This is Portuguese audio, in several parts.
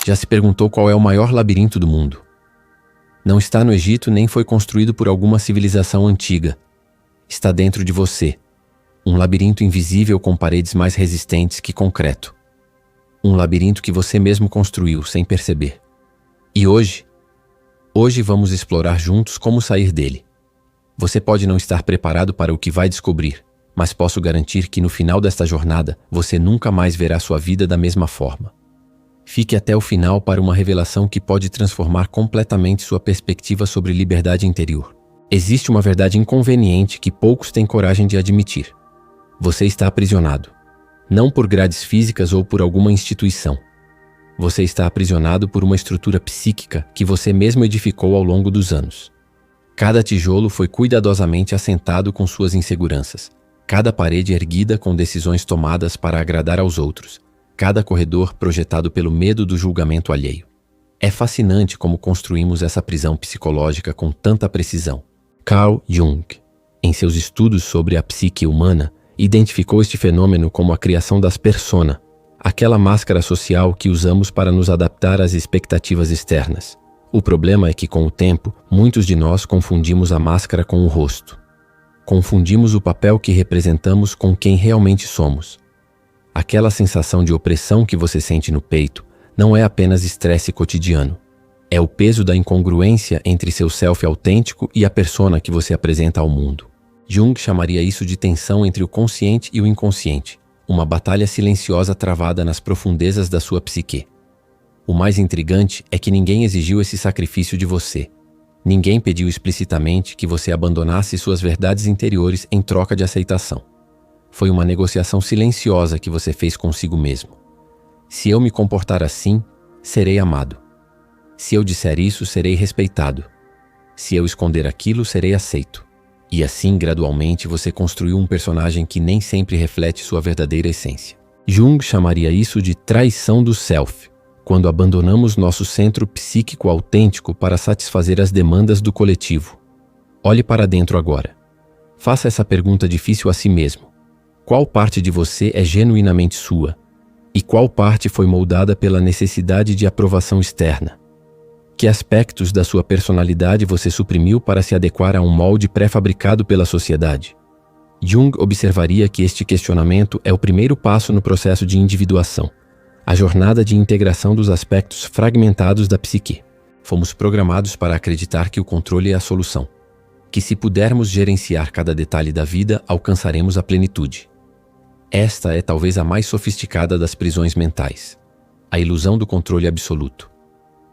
Já se perguntou qual é o maior labirinto do mundo? Não está no Egito nem foi construído por alguma civilização antiga. Está dentro de você. Um labirinto invisível com paredes mais resistentes que concreto. Um labirinto que você mesmo construiu sem perceber. E hoje vamos explorar juntos como sair dele. Você pode não estar preparado para o que vai descobrir, mas posso garantir que no final desta jornada você nunca mais verá sua vida da mesma forma. Fique até o final para uma revelação que pode transformar completamente sua perspectiva sobre liberdade interior. Existe uma verdade inconveniente que poucos têm coragem de admitir. Você está aprisionado. Não por grades físicas ou por alguma instituição. Você está aprisionado por uma estrutura psíquica que você mesmo edificou ao longo dos anos. Cada tijolo foi cuidadosamente assentado com suas inseguranças. Cada parede erguida com decisões tomadas para agradar aos outros. Cada corredor projetado pelo medo do julgamento alheio. É fascinante como construímos essa prisão psicológica com tanta precisão. Carl Jung, em seus estudos sobre a psique humana, identificou este fenômeno como a criação das persona, aquela máscara social que usamos para nos adaptar às expectativas externas. O problema é que, com o tempo, muitos de nós confundimos a máscara com o rosto. Confundimos o papel que representamos com quem realmente somos. Aquela sensação de opressão que você sente no peito não é apenas estresse cotidiano. É o peso da incongruência entre seu self autêntico e a persona que você apresenta ao mundo. Jung chamaria isso de tensão entre o consciente e o inconsciente, uma batalha silenciosa travada nas profundezas da sua psique. O mais intrigante é que ninguém exigiu esse sacrifício de você. Ninguém pediu explicitamente que você abandonasse suas verdades interiores em troca de aceitação. Foi uma negociação silenciosa que você fez consigo mesmo. Se eu me comportar assim, serei amado. Se eu disser isso, serei respeitado. Se eu esconder aquilo, serei aceito. E assim, gradualmente, você construiu um personagem que nem sempre reflete sua verdadeira essência. Jung chamaria isso de traição do self, quando abandonamos nosso centro psíquico autêntico para satisfazer as demandas do coletivo. Olhe para dentro agora. Faça essa pergunta difícil a si mesmo. Qual parte de você é genuinamente sua? E qual parte foi moldada pela necessidade de aprovação externa? Que aspectos da sua personalidade você suprimiu para se adequar a um molde pré-fabricado pela sociedade? Jung observaria que este questionamento é o primeiro passo no processo de individuação, a jornada de integração dos aspectos fragmentados da psique. Fomos programados para acreditar que o controle é a solução, que se pudermos gerenciar cada detalhe da vida, alcançaremos a plenitude. Esta é talvez a mais sofisticada das prisões mentais, a ilusão do controle absoluto.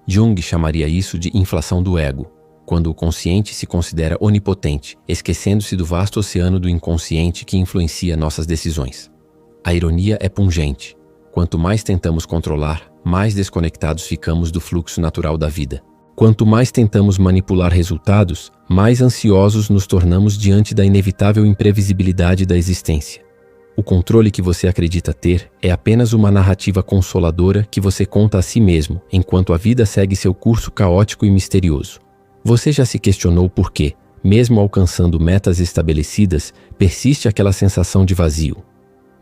Jung chamaria isso de inflação do ego, quando o consciente se considera onipotente, esquecendo-se do vasto oceano do inconsciente que influencia nossas decisões. A ironia é pungente. Quanto mais tentamos controlar, mais desconectados ficamos do fluxo natural da vida. Quanto mais tentamos manipular resultados, mais ansiosos nos tornamos diante da inevitável imprevisibilidade da existência. O controle que você acredita ter é apenas uma narrativa consoladora que você conta a si mesmo, enquanto a vida segue seu curso caótico e misterioso. Você já se questionou por que, mesmo alcançando metas estabelecidas, persiste aquela sensação de vazio?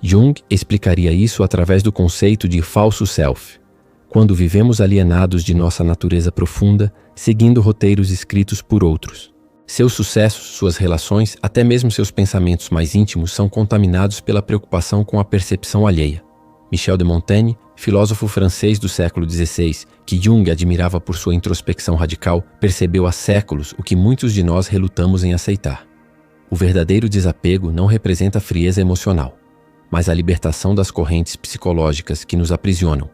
Jung explicaria isso através do conceito de falso self. Quando vivemos alienados de nossa natureza profunda, seguindo roteiros escritos por outros. Seus sucessos, suas relações, até mesmo seus pensamentos mais íntimos são contaminados pela preocupação com a percepção alheia. Michel de Montaigne, filósofo francês do século XVI, que Jung admirava por sua introspecção radical, percebeu há séculos o que muitos de nós relutamos em aceitar. O verdadeiro desapego não representa frieza emocional, mas a libertação das correntes psicológicas que nos aprisionam.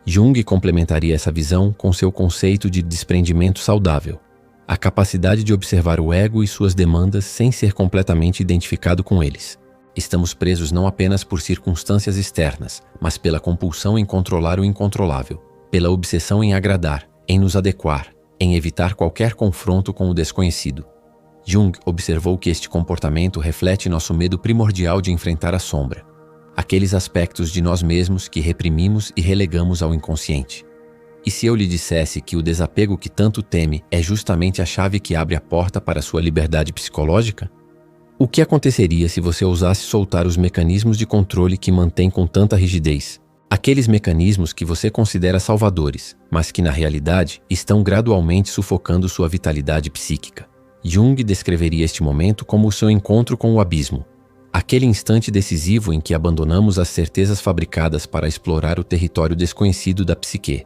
Jung complementaria essa visão com seu conceito de desprendimento saudável, a capacidade de observar o ego e suas demandas sem ser completamente identificado com eles. Estamos presos não apenas por circunstâncias externas, mas pela compulsão em controlar o incontrolável, pela obsessão em agradar, em nos adequar, em evitar qualquer confronto com o desconhecido. Jung observou que este comportamento reflete nosso medo primordial de enfrentar a sombra, aqueles aspectos de nós mesmos que reprimimos e relegamos ao inconsciente. E se eu lhe dissesse que o desapego que tanto teme é justamente a chave que abre a porta para sua liberdade psicológica? O que aconteceria se você ousasse soltar os mecanismos de controle que mantém com tanta rigidez? Aqueles mecanismos que você considera salvadores, mas que na realidade estão gradualmente sufocando sua vitalidade psíquica. Jung descreveria este momento como o seu encontro com o abismo, aquele instante decisivo em que abandonamos as certezas fabricadas para explorar o território desconhecido da psique.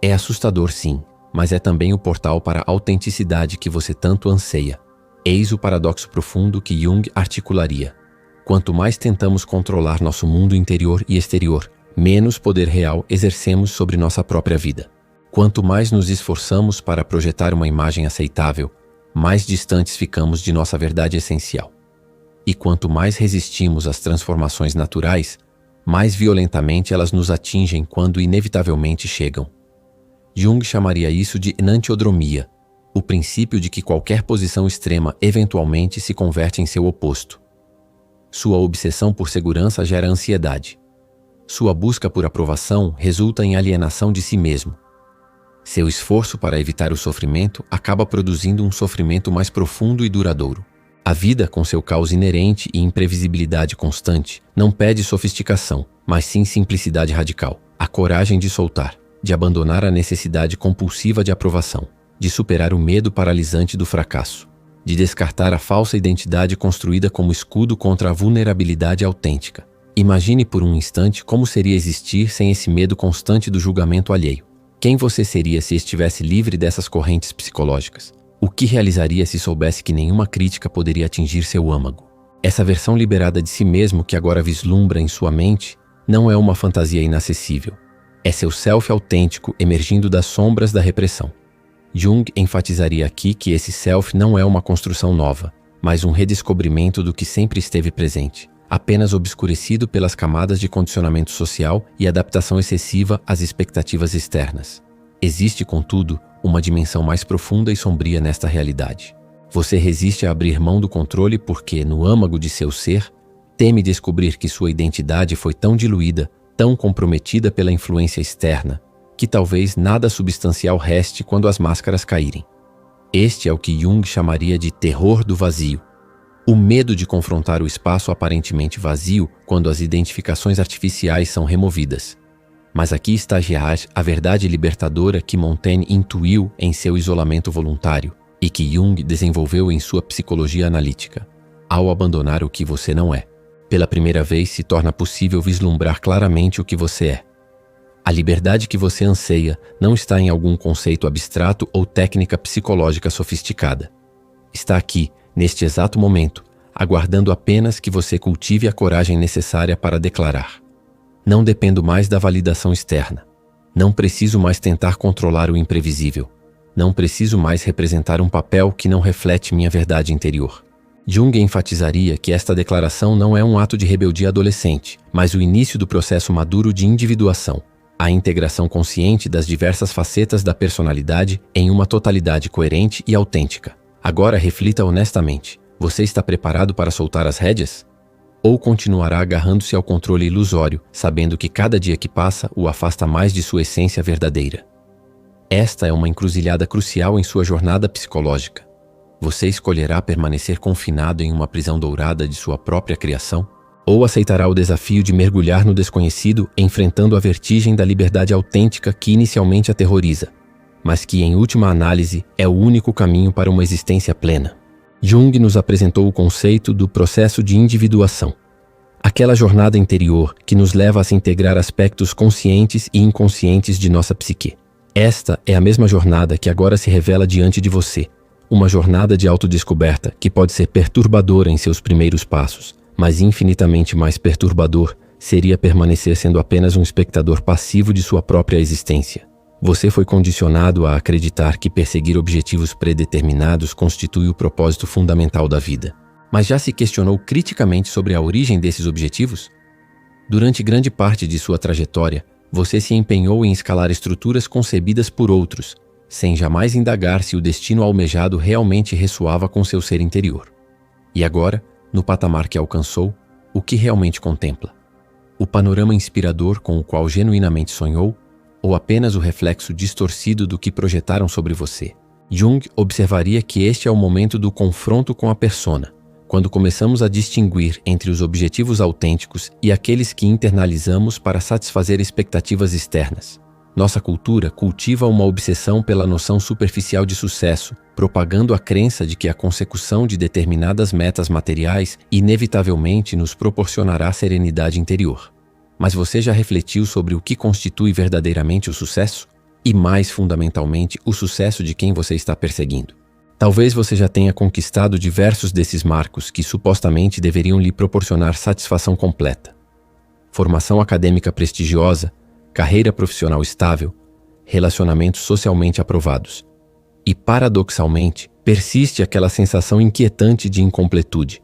É assustador, sim, mas é também o portal para a autenticidade que você tanto anseia. Eis o paradoxo profundo que Jung articularia. Quanto mais tentamos controlar nosso mundo interior e exterior, menos poder real exercemos sobre nossa própria vida. Quanto mais nos esforçamos para projetar uma imagem aceitável, mais distantes ficamos de nossa verdade essencial. E quanto mais resistimos às transformações naturais, mais violentamente elas nos atingem quando inevitavelmente chegam. Jung chamaria isso de enantiodromia, o princípio de que qualquer posição extrema eventualmente se converte em seu oposto. Sua obsessão por segurança gera ansiedade. Sua busca por aprovação resulta em alienação de si mesmo. Seu esforço para evitar o sofrimento acaba produzindo um sofrimento mais profundo e duradouro. A vida, com seu caos inerente e imprevisibilidade constante, não pede sofisticação, mas sim simplicidade radical, a coragem de soltar, de abandonar a necessidade compulsiva de aprovação, de superar o medo paralisante do fracasso, de descartar a falsa identidade construída como escudo contra a vulnerabilidade autêntica. Imagine por um instante como seria existir sem esse medo constante do julgamento alheio. Quem você seria se estivesse livre dessas correntes psicológicas? O que realizaria se soubesse que nenhuma crítica poderia atingir seu âmago? Essa versão liberada de si mesmo que agora vislumbra em sua mente não é uma fantasia inacessível. É seu self autêntico emergindo das sombras da repressão. Jung enfatizaria aqui que esse self não é uma construção nova, mas um redescobrimento do que sempre esteve presente, apenas obscurecido pelas camadas de condicionamento social e adaptação excessiva às expectativas externas. Existe, contudo, uma dimensão mais profunda e sombria nesta realidade. Você resiste a abrir mão do controle porque, no âmago de seu ser, teme descobrir que sua identidade foi tão diluída, tão comprometida pela influência externa, que talvez nada substancial reste quando as máscaras caírem. Este é o que Jung chamaria de terror do vazio. O medo de confrontar o espaço aparentemente vazio quando as identificações artificiais são removidas. Mas aqui está a verdade libertadora que Montaigne intuiu em seu isolamento voluntário e que Jung desenvolveu em sua psicologia analítica. Ao abandonar o que você não é, pela primeira vez se torna possível vislumbrar claramente o que você é. A liberdade que você anseia não está em algum conceito abstrato ou técnica psicológica sofisticada. Está aqui, neste exato momento, aguardando apenas que você cultive a coragem necessária para declarar: não dependo mais da validação externa. Não preciso mais tentar controlar o imprevisível. Não preciso mais representar um papel que não reflete minha verdade interior. Jung enfatizaria que esta declaração não é um ato de rebeldia adolescente, mas o início do processo maduro de individuação, a integração consciente das diversas facetas da personalidade em uma totalidade coerente e autêntica. Agora reflita honestamente. Você está preparado para soltar as rédeas? Ou continuará agarrando-se ao controle ilusório, sabendo que cada dia que passa o afasta mais de sua essência verdadeira? Esta é uma encruzilhada crucial em sua jornada psicológica. Você escolherá permanecer confinado em uma prisão dourada de sua própria criação? Ou aceitará o desafio de mergulhar no desconhecido, enfrentando a vertigem da liberdade autêntica que inicialmente aterroriza, mas que, em última análise, é o único caminho para uma existência plena? Jung nos apresentou o conceito do processo de individuação, aquela jornada interior que nos leva a se integrar aspectos conscientes e inconscientes de nossa psique. Esta é a mesma jornada que agora se revela diante de você, uma jornada de autodescoberta que pode ser perturbadora em seus primeiros passos, mas infinitamente mais perturbador seria permanecer sendo apenas um espectador passivo de sua própria existência. Você foi condicionado a acreditar que perseguir objetivos predeterminados constitui o propósito fundamental da vida. Mas já se questionou criticamente sobre a origem desses objetivos? Durante grande parte de sua trajetória, você se empenhou em escalar estruturas concebidas por outros, sem jamais indagar se o destino almejado realmente ressoava com seu ser interior. E agora, no patamar que alcançou, o que realmente contempla? O panorama inspirador com o qual genuinamente sonhou, ou apenas o reflexo distorcido do que projetaram sobre você? Jung observaria que este é o momento do confronto com a persona, Quando começamos a distinguir entre os objetivos autênticos e aqueles que internalizamos para satisfazer expectativas externas, nossa cultura cultiva uma obsessão pela noção superficial de sucesso, propagando a crença de que a consecução de determinadas metas materiais inevitavelmente nos proporcionará serenidade interior. Mas você já refletiu sobre o que constitui verdadeiramente o sucesso? E mais fundamentalmente, o sucesso de quem você está perseguindo? Talvez você já tenha conquistado diversos desses marcos que supostamente deveriam lhe proporcionar satisfação completa. Formação acadêmica prestigiosa, carreira profissional estável, relacionamentos socialmente aprovados. E, paradoxalmente, persiste aquela sensação inquietante de incompletude.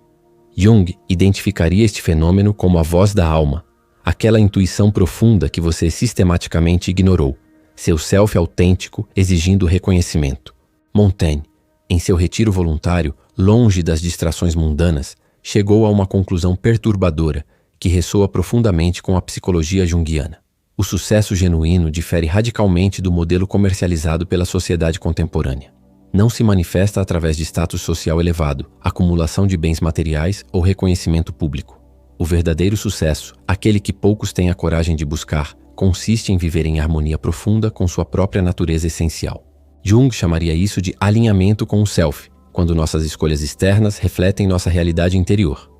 Jung identificaria este fenômeno como a voz da alma, aquela intuição profunda que você sistematicamente ignorou, seu self autêntico exigindo reconhecimento. Montaigne, em seu retiro voluntário, longe das distrações mundanas, chegou a uma conclusão perturbadora que ressoa profundamente com a psicologia junguiana. O sucesso genuíno difere radicalmente do modelo comercializado pela sociedade contemporânea. Não se manifesta através de status social elevado, acumulação de bens materiais ou reconhecimento público. O verdadeiro sucesso, aquele que poucos têm a coragem de buscar, consiste em viver em harmonia profunda com sua própria natureza essencial. Jung chamaria isso de alinhamento com o self, quando nossas escolhas externas refletem nossa realidade interior.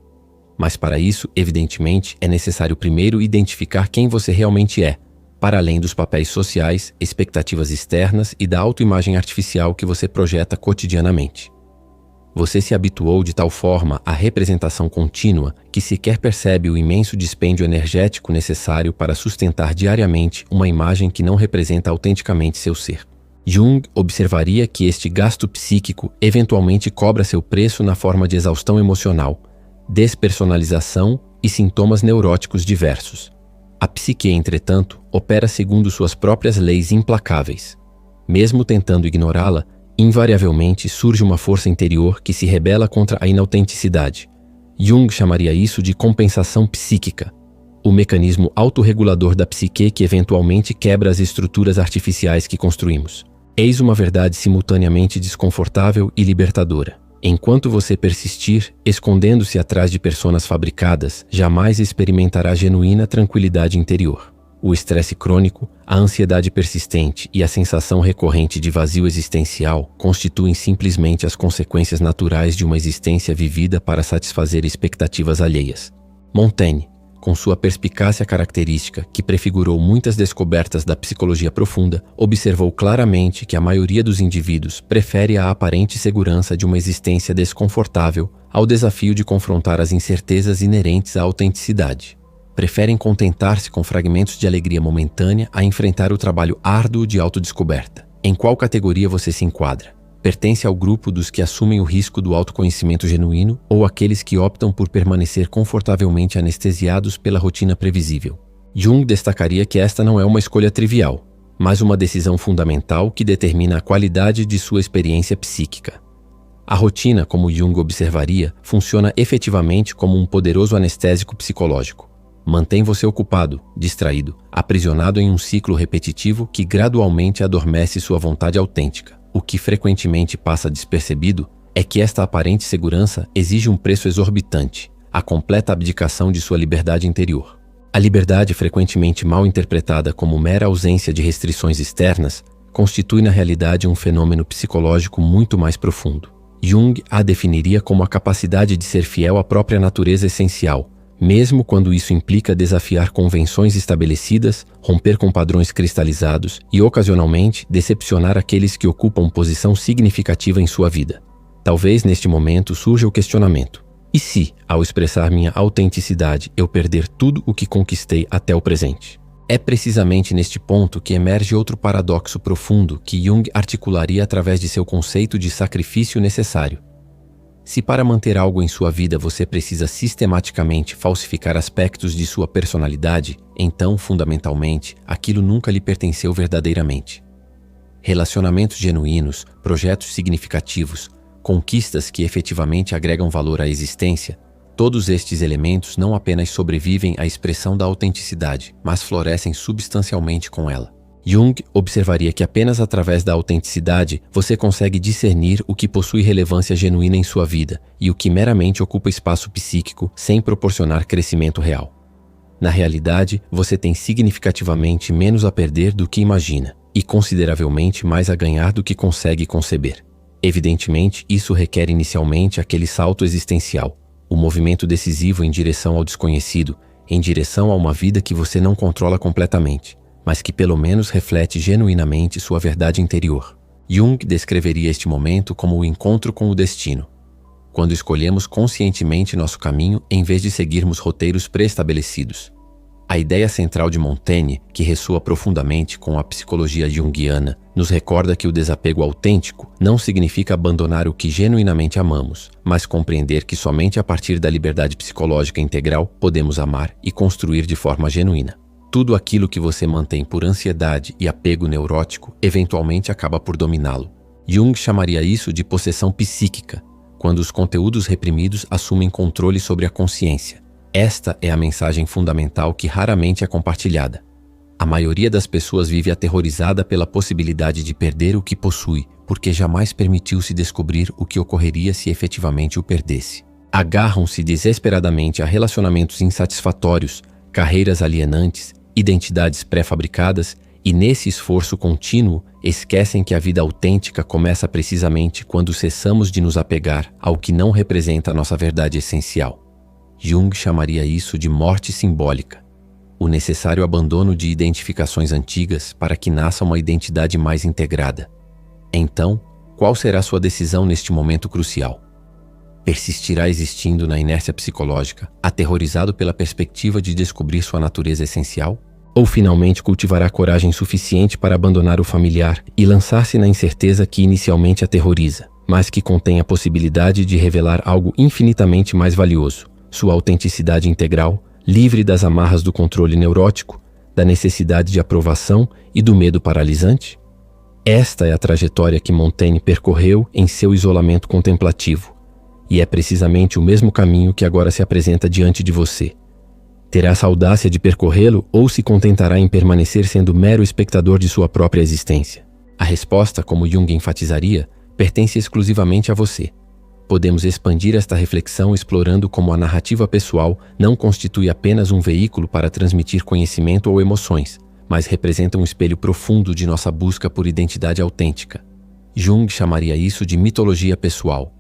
Mas para isso, evidentemente, é necessário primeiro identificar quem você realmente é, para além dos papéis sociais, expectativas externas e da autoimagem artificial que você projeta cotidianamente. Você se habituou de tal forma à representação contínua que sequer percebe o imenso dispêndio energético necessário para sustentar diariamente uma imagem que não representa autenticamente seu ser. Jung observaria que este gasto psíquico eventualmente cobra seu preço na forma de exaustão emocional, despersonalização e sintomas neuróticos diversos. A psique, entretanto, opera segundo suas próprias leis implacáveis. Mesmo tentando ignorá-la, invariavelmente surge uma força interior que se rebela contra a inautenticidade. Jung chamaria isso de compensação psíquica, o mecanismo autorregulador da psique que eventualmente quebra as estruturas artificiais que construímos. Eis uma verdade simultaneamente desconfortável e libertadora. Enquanto você persistir, escondendo-se atrás de personas fabricadas, jamais experimentará genuína tranquilidade interior. O estresse crônico, a ansiedade persistente e a sensação recorrente de vazio existencial constituem simplesmente as consequências naturais de uma existência vivida para satisfazer expectativas alheias. Montaigne, com sua perspicácia característica que prefigurou muitas descobertas da psicologia profunda, observou claramente que a maioria dos indivíduos prefere a aparente segurança de uma existência desconfortável ao desafio de confrontar as incertezas inerentes à autenticidade. Preferem contentar-se com fragmentos de alegria momentânea a enfrentar o trabalho árduo de autodescoberta. Em qual categoria você se enquadra? Pertence ao grupo dos que assumem o risco do autoconhecimento genuíno ou aqueles que optam por permanecer confortavelmente anestesiados pela rotina previsível? Jung destacaria que esta não é uma escolha trivial, mas uma decisão fundamental que determina a qualidade de sua experiência psíquica. A rotina, como Jung observaria, funciona efetivamente como um poderoso anestésico psicológico. Mantém você ocupado, distraído, aprisionado em um ciclo repetitivo que gradualmente adormece sua vontade autêntica. O que frequentemente passa despercebido é que esta aparente segurança exige um preço exorbitante, a completa abdicação de sua liberdade interior. A liberdade, frequentemente mal interpretada como mera ausência de restrições externas, constitui na realidade um fenômeno psicológico muito mais profundo. Jung a definiria como a capacidade de ser fiel à própria natureza essencial, mesmo quando isso implica desafiar convenções estabelecidas, romper com padrões cristalizados e, ocasionalmente, decepcionar aqueles que ocupam posição significativa em sua vida. Talvez neste momento surja o questionamento: e se, ao expressar minha autenticidade, eu perder tudo o que conquistei até o presente? É precisamente neste ponto que emerge outro paradoxo profundo que Jung articularia através de seu conceito de sacrifício necessário. Se para manter algo em sua vida você precisa sistematicamente falsificar aspectos de sua personalidade, então, fundamentalmente, aquilo nunca lhe pertenceu verdadeiramente. Relacionamentos genuínos, projetos significativos, conquistas que efetivamente agregam valor à existência, todos estes elementos não apenas sobrevivem à expressão da autenticidade, mas florescem substancialmente com ela. Jung observaria que apenas através da autenticidade você consegue discernir o que possui relevância genuína em sua vida e o que meramente ocupa espaço psíquico sem proporcionar crescimento real. Na realidade, você tem significativamente menos a perder do que imagina e consideravelmente mais a ganhar do que consegue conceber. Evidentemente, isso requer inicialmente aquele salto existencial, o movimento decisivo em direção ao desconhecido, em direção a uma vida que você não controla completamente, mas que pelo menos reflete genuinamente sua verdade interior. Jung descreveria este momento como o encontro com o destino, quando escolhemos conscientemente nosso caminho em vez de seguirmos roteiros pré-estabelecidos. A ideia central de Montaigne, que ressoa profundamente com a psicologia junguiana, nos recorda que o desapego autêntico não significa abandonar o que genuinamente amamos, mas compreender que somente a partir da liberdade psicológica integral podemos amar e construir de forma genuína. Tudo aquilo que você mantém por ansiedade e apego neurótico eventualmente acaba por dominá-lo. Jung chamaria isso de possessão psíquica, quando os conteúdos reprimidos assumem controle sobre a consciência. Esta é a mensagem fundamental que raramente é compartilhada. A maioria das pessoas vive aterrorizada pela possibilidade de perder o que possui, porque jamais permitiu-se descobrir o que ocorreria se efetivamente o perdesse. Agarram-se desesperadamente a relacionamentos insatisfatórios, carreiras alienantes, identidades pré-fabricadas e, nesse esforço contínuo, esquecem que a vida autêntica começa precisamente quando cessamos de nos apegar ao que não representa a nossa verdade essencial. Jung chamaria isso de morte simbólica, o necessário abandono de identificações antigas para que nasça uma identidade mais integrada. Então, qual será sua decisão neste momento crucial? Persistirá existindo na inércia psicológica, aterrorizado pela perspectiva de descobrir sua natureza essencial? Ou finalmente cultivará coragem suficiente para abandonar o familiar e lançar-se na incerteza que inicialmente aterroriza, mas que contém a possibilidade de revelar algo infinitamente mais valioso? Sua autenticidade integral, livre das amarras do controle neurótico, da necessidade de aprovação e do medo paralisante? Esta é a trajetória que Montaigne percorreu em seu isolamento contemplativo, e é precisamente o mesmo caminho que agora se apresenta diante de você. Terá essa audácia de percorrê-lo ou se contentará em permanecer sendo mero espectador de sua própria existência? A resposta, como Jung enfatizaria, pertence exclusivamente a você. Podemos expandir esta reflexão explorando como a narrativa pessoal não constitui apenas um veículo para transmitir conhecimento ou emoções, mas representa um espelho profundo de nossa busca por identidade autêntica. Jung chamaria isso de mitologia pessoal,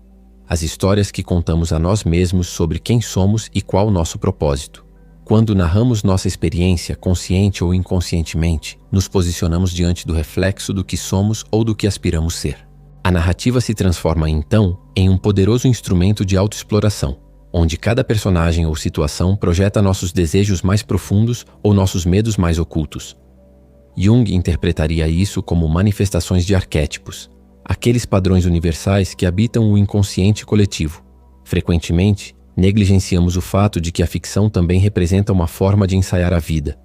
as histórias que contamos a nós mesmos sobre quem somos e qual o nosso propósito. Quando narramos nossa experiência, consciente ou inconscientemente, nos posicionamos diante do reflexo do que somos ou do que aspiramos ser. A narrativa se transforma, então, em um poderoso instrumento de autoexploração, onde cada personagem ou situação projeta nossos desejos mais profundos ou nossos medos mais ocultos. Jung interpretaria isso como manifestações de arquétipos, aqueles padrões universais que habitam o inconsciente coletivo. Frequentemente, negligenciamos o fato de que a ficção também representa uma forma de ensaiar a vida.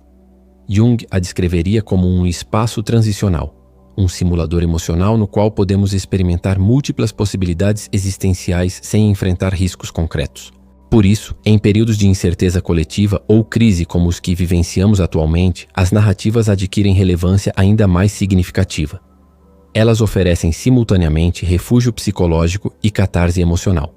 Jung a descreveria como um espaço transicional, um simulador emocional no qual podemos experimentar múltiplas possibilidades existenciais sem enfrentar riscos concretos. Por isso, em períodos de incerteza coletiva ou crise como os que vivenciamos atualmente, as narrativas adquirem relevância ainda mais significativa. Elas oferecem simultaneamente refúgio psicológico e catarse emocional.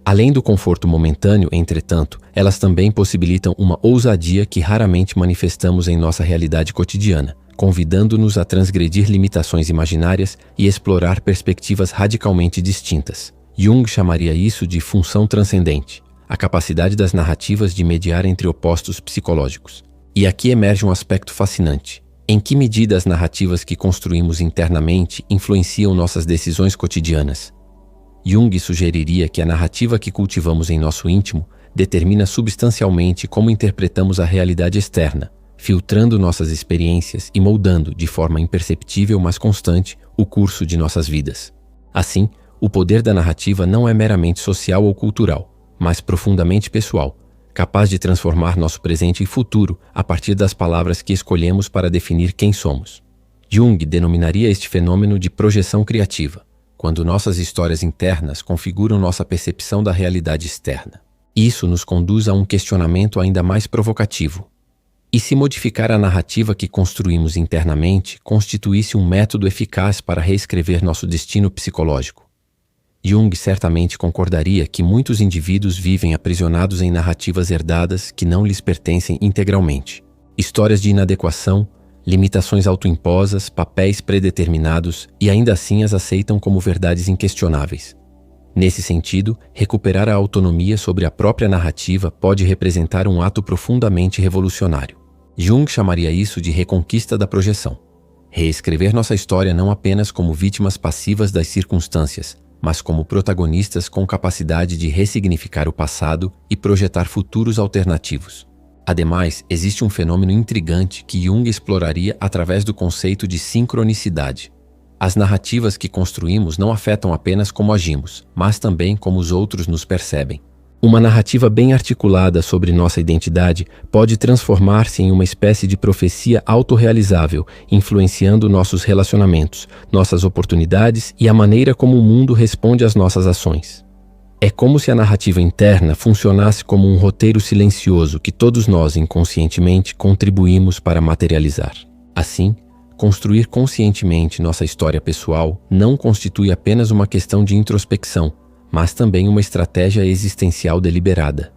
Além do conforto momentâneo, entretanto, elas também possibilitam uma ousadia que raramente manifestamos em nossa realidade cotidiana, convidando-nos a transgredir limitações imaginárias e explorar perspectivas radicalmente distintas. Jung chamaria isso de função transcendente, a capacidade das narrativas de mediar entre opostos psicológicos. E aqui emerge um aspecto fascinante. Em que medida as narrativas que construímos internamente influenciam nossas decisões cotidianas? Jung sugeriria que a narrativa que cultivamos em nosso íntimo determina substancialmente como interpretamos a realidade externa, filtrando nossas experiências e moldando, de forma imperceptível mas constante, o curso de nossas vidas. Assim, o poder da narrativa não é meramente social ou cultural, mas profundamente pessoal, capaz de transformar nosso presente e futuro a partir das palavras que escolhemos para definir quem somos. Jung denominaria este fenômeno de projeção criativa, quando nossas histórias internas configuram nossa percepção da realidade externa. Isso nos conduz a um questionamento ainda mais provocativo. E se modificar a narrativa que construímos internamente constituísse um método eficaz para reescrever nosso destino psicológico? Jung certamente concordaria que muitos indivíduos vivem aprisionados em narrativas herdadas que não lhes pertencem integralmente. Histórias de inadequação, limitações autoimposas, papéis predeterminados e ainda assim as aceitam como verdades inquestionáveis. Nesse sentido, recuperar a autonomia sobre a própria narrativa pode representar um ato profundamente revolucionário. Jung chamaria isso de reconquista da projeção. Reescrever nossa história não apenas como vítimas passivas das circunstâncias, mas como protagonistas com capacidade de ressignificar o passado e projetar futuros alternativos. Ademais, existe um fenômeno intrigante que Jung exploraria através do conceito de sincronicidade. As narrativas que construímos não afetam apenas como agimos, mas também como os outros nos percebem. Uma narrativa bem articulada sobre nossa identidade pode transformar-se em uma espécie de profecia autorrealizável, influenciando nossos relacionamentos, nossas oportunidades e a maneira como o mundo responde às nossas ações. É como se a narrativa interna funcionasse como um roteiro silencioso que todos nós inconscientemente contribuímos para materializar. Assim, construir conscientemente nossa história pessoal não constitui apenas uma questão de introspecção, mas também uma estratégia existencial deliberada.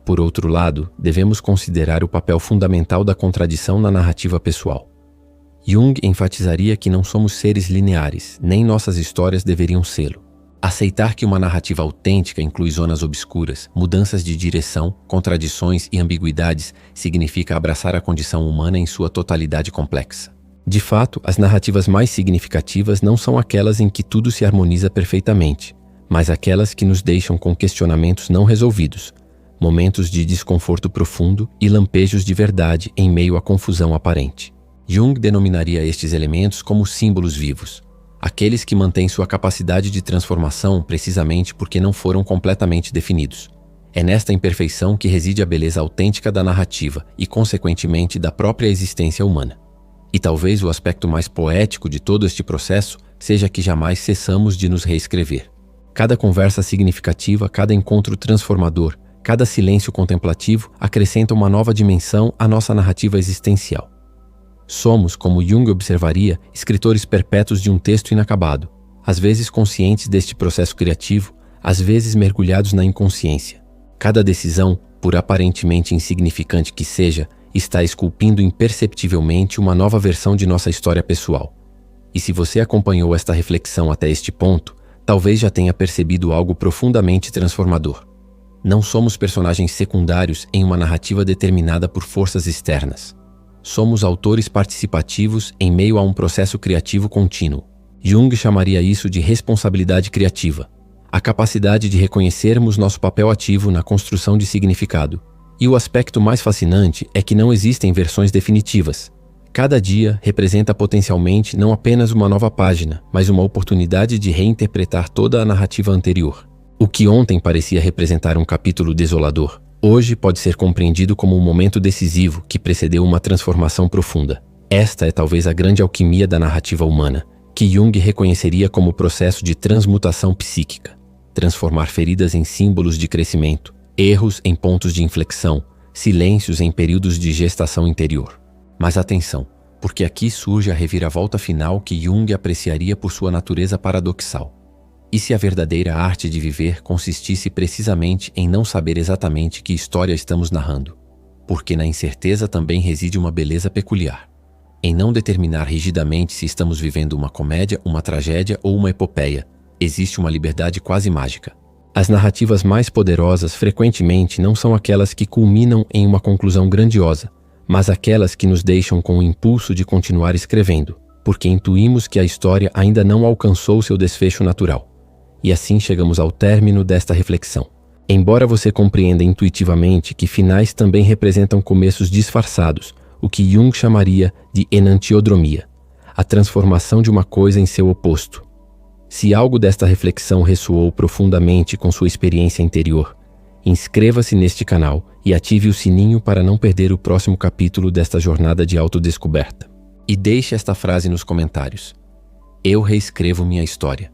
Por outro lado, devemos considerar o papel fundamental da contradição na narrativa pessoal. Jung enfatizaria que não somos seres lineares, nem nossas histórias deveriam sê-lo. Aceitar que uma narrativa autêntica inclui zonas obscuras, mudanças de direção, contradições e ambiguidades significa abraçar a condição humana em sua totalidade complexa. De fato, as narrativas mais significativas não são aquelas em que tudo se harmoniza perfeitamente, mas aquelas que nos deixam com questionamentos não resolvidos, momentos de desconforto profundo e lampejos de verdade em meio à confusão aparente. Jung denominaria estes elementos como símbolos vivos, aqueles que mantêm sua capacidade de transformação precisamente porque não foram completamente definidos. É nesta imperfeição que reside a beleza autêntica da narrativa e, consequentemente, da própria existência humana. E talvez o aspecto mais poético de todo este processo seja que jamais cessamos de nos reescrever. Cada conversa significativa, cada encontro transformador, cada silêncio contemplativo acrescenta uma nova dimensão à nossa narrativa existencial. Somos, como Jung observaria, escritores perpétuos de um texto inacabado, às vezes conscientes deste processo criativo, às vezes mergulhados na inconsciência. Cada decisão, por aparentemente insignificante que seja, está esculpindo imperceptivelmente uma nova versão de nossa história pessoal. E se você acompanhou esta reflexão até este ponto, talvez já tenha percebido algo profundamente transformador. Não somos personagens secundários em uma narrativa determinada por forças externas. Somos autores participativos em meio a um processo criativo contínuo. Jung chamaria isso de responsabilidade criativa, a capacidade de reconhecermos nosso papel ativo na construção de significado. E o aspecto mais fascinante é que não existem versões definitivas. Cada dia representa potencialmente não apenas uma nova página, mas uma oportunidade de reinterpretar toda a narrativa anterior. O que ontem parecia representar um capítulo desolador, hoje pode ser compreendido como um momento decisivo que precedeu uma transformação profunda. Esta é talvez a grande alquimia da narrativa humana, que Jung reconheceria como processo de transmutação psíquica. Transformar feridas em símbolos de crescimento, erros em pontos de inflexão, silêncios em períodos de gestação interior. Mas atenção, porque aqui surge a reviravolta final que Jung apreciaria por sua natureza paradoxal. E se a verdadeira arte de viver consistisse precisamente em não saber exatamente que história estamos narrando? Porque na incerteza também reside uma beleza peculiar. Em não determinar rigidamente se estamos vivendo uma comédia, uma tragédia ou uma epopeia, existe uma liberdade quase mágica. As narrativas mais poderosas frequentemente não são aquelas que culminam em uma conclusão grandiosa, mas aquelas que nos deixam com o impulso de continuar escrevendo, porque intuímos que a história ainda não alcançou seu desfecho natural. E assim chegamos ao término desta reflexão. Embora você compreenda intuitivamente que finais também representam começos disfarçados, o que Jung chamaria de enantiodromia, a transformação de uma coisa em seu oposto. Se algo desta reflexão ressoou profundamente com sua experiência interior, inscreva-se neste canal e ative o sininho para não perder o próximo capítulo desta jornada de autodescoberta. E deixe esta frase nos comentários: eu reescrevo minha história.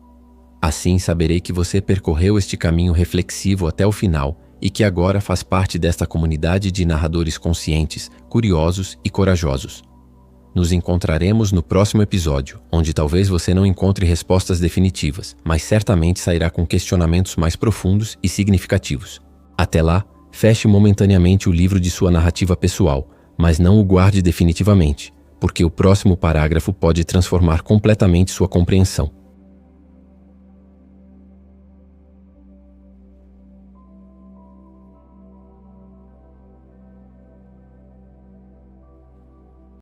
Assim saberei que você percorreu este caminho reflexivo até o final e que agora faz parte desta comunidade de narradores conscientes, curiosos e corajosos. Nos encontraremos no próximo episódio, onde talvez você não encontre respostas definitivas, mas certamente sairá com questionamentos mais profundos e significativos. Até lá, feche momentaneamente o livro de sua narrativa pessoal, mas não o guarde definitivamente, porque o próximo parágrafo pode transformar completamente sua compreensão.